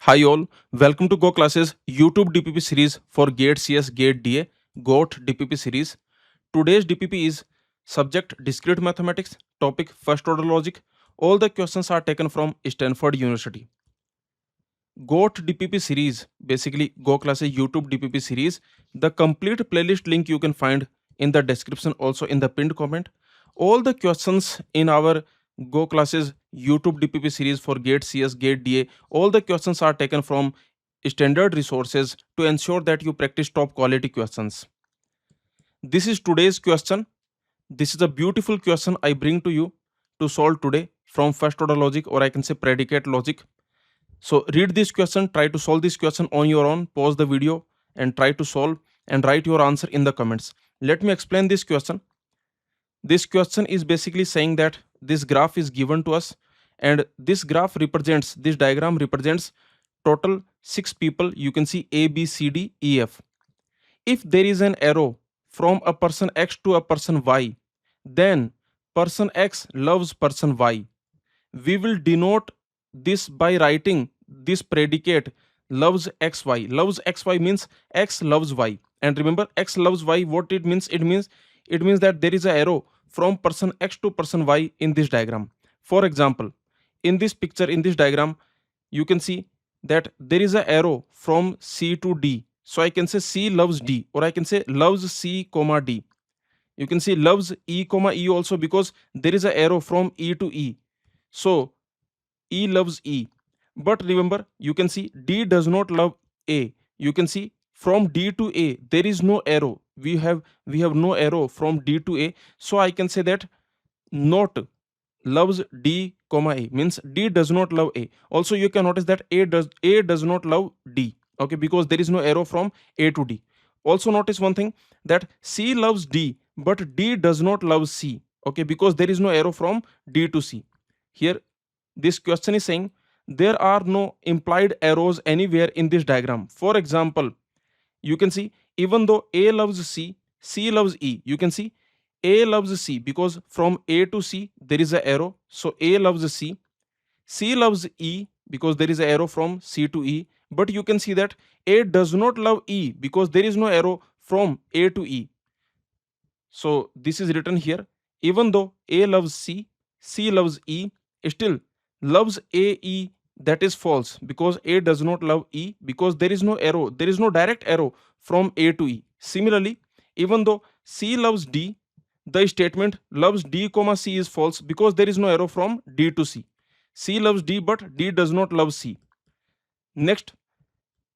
Hi all, welcome to Go Classes YouTube DPP series for GATE CS GATE DA GOAT DPP series. Today's DPP is subject discrete mathematics, topic first order logic. All the questions are taken from Stanford University. GOAT DPP series, basically Go Classes YouTube DPP series. The complete playlist link you can find in the description, also in the pinned comment. All the questions in our Go Classes YouTube DPP series for GATE CS, GATE DA, all the questions are taken from standard resources to ensure that you practice top quality questions. This is today's question. This is a beautiful question I bring to you to solve today from first order logic, or I can say predicate logic. So read this question, try to solve this question on your own, pause the video and try to solve and write your answer in the comments. Let me explain this question. This question is basically saying that this graph is given to us, and this graph represents, this diagram represents total 6 people. You can see A, B, C, D, E, F. If there is an arrow from a person X to a person Y, then person X loves person Y. We will denote this by writing this predicate loves xy. Loves xy means X loves Y. And remember, X loves Y, what it means? It means that there is an arrow from person X to person Y in this diagram. For example, in this picture, in this diagram, you can see that there is an arrow from C to D. So I can say C loves D, or I can say loves C comma D. You can see loves E comma E also, because there is an arrow from E to E. So E loves E. But remember, you can see D does not love A. You can see from D to A there is no arrow. We have no arrow from D to A. So I can say that not loves D comma A, means D does not love A. Also you can notice that A does not love D. Okay, because there is no arrow from A to D. Also notice one thing, that C loves D but D does not love C. Okay, because there is no arrow from D to C. Here this question is saying there are no implied arrows anywhere in this diagram. For example, you can see even though A loves C, C loves E, you can see A loves C because from A to C there is an arrow. So A loves C. C loves E because there is an arrow from C to E. But you can see that A does not love E because there is no arrow from A to E. So this is written here. Even though A loves C, C loves E, still loves A E, that is false, because A does not love E because there is no arrow, there is no direct arrow from A to E. Similarly, even though C loves D, the statement loves D comma C is false because there is no arrow from D to C. C loves D but D does not love C. Next,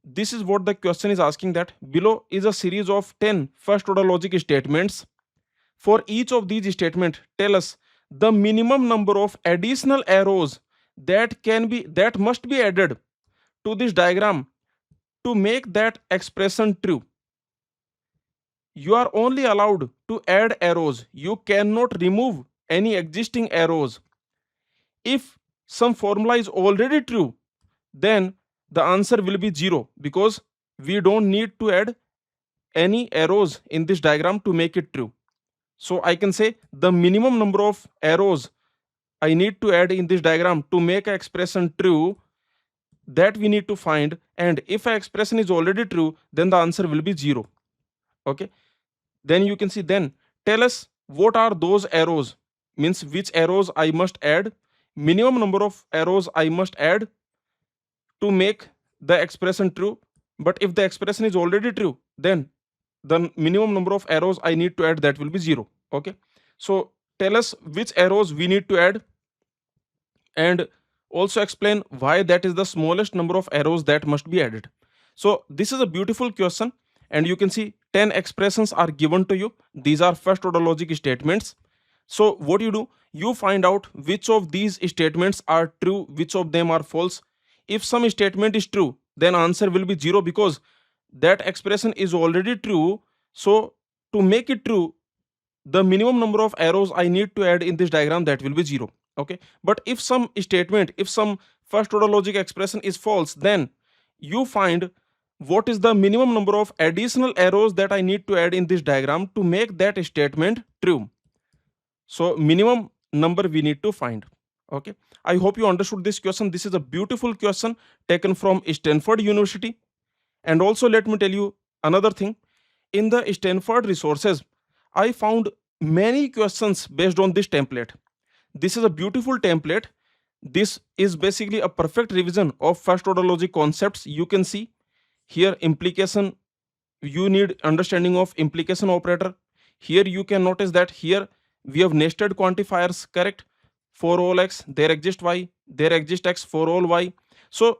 this is what the question is asking, that below is a series of 10 first order logic statements. For each of these statements, tell us the minimum number of additional arrows that must be added to this diagram to make that expression true. You are only allowed to add arrows. You cannot remove any existing arrows. If some formula is already true, then the answer will be 0, because we don't need to add any arrows in this diagram to make it true. So I can say the minimum number of arrows I need to add in this diagram to make an expression true, that we need to find. And if an expression is already true, then the answer will be 0. Okay, then you can see, then tell us what are those arrows, means which arrows I must add, minimum number of arrows I must add to make the expression true. But if the expression is already true, then the minimum number of arrows I need to add, that will be 0. Okay, so tell us which arrows we need to add, and also explain why that is the smallest number of arrows that must be added. So this is a beautiful question, and you can see 10 expressions are given to you. These are first order logic statements. So what you do, you find out which of these statements are true, which of them are false. If some statement is true, then answer will be 0, because that expression is already true. So to make it true, the minimum number of arrows I need to add in this diagram, that will be 0. Okay, but if some statement, if some first order logic expression is false, then you find what is the minimum number of additional arrows that I need to add in this diagram to make that statement true. So minimum number we need to find. Okay, I hope you understood this question. This is a beautiful question taken from Stanford University. And also, let me tell you another thing. In the Stanford resources, I found many questions based on this template. This is a beautiful template. This is basically a perfect revision of first order logic concepts. You can see here implication, you need understanding of implication operator. Here you can notice that here we have nested quantifiers, correct? For all x there exists y, there exists x for all y. So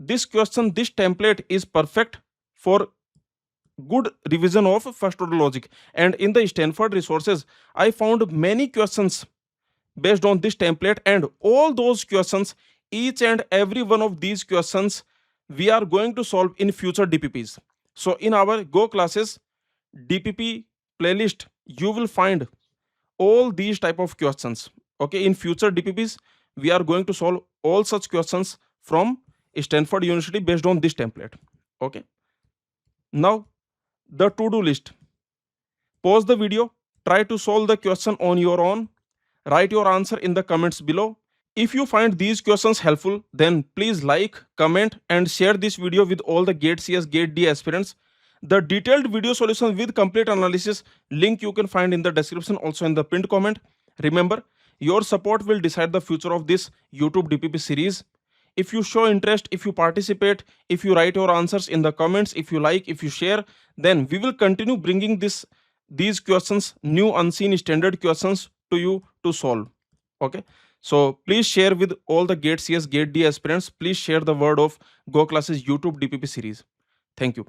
this question, this template is perfect for good revision of first order logic. And in the Stanford resources, I found many questions based on this template, and all those questions, each and every one of these questions, we are going to solve in future DPPs. So in our Go classes DPP playlist, you will find all these type of questions. Okay, in future DPPs, we are going to solve all such questions from Stanford University based on this template. Okay, now the to-do list. Pause the video, try to solve the question on your own, write your answer in the comments below. If you find these questions helpful, then please like, comment and share this video with all the GATE CS, GATE D aspirants. The detailed video solution with complete analysis link you can find in the description, also in the pinned comment. Remember, your support will decide the future of this YouTube DPP series. If you show interest, if you participate, if you write your answers in the comments, if you like, if you share, then we will continue bringing these questions, new unseen standard questions to you to solve. Okay, so please share with all the GATE CS, GATE D aspirants. Please share the word of Go Classes YouTube DPP series. Thank you.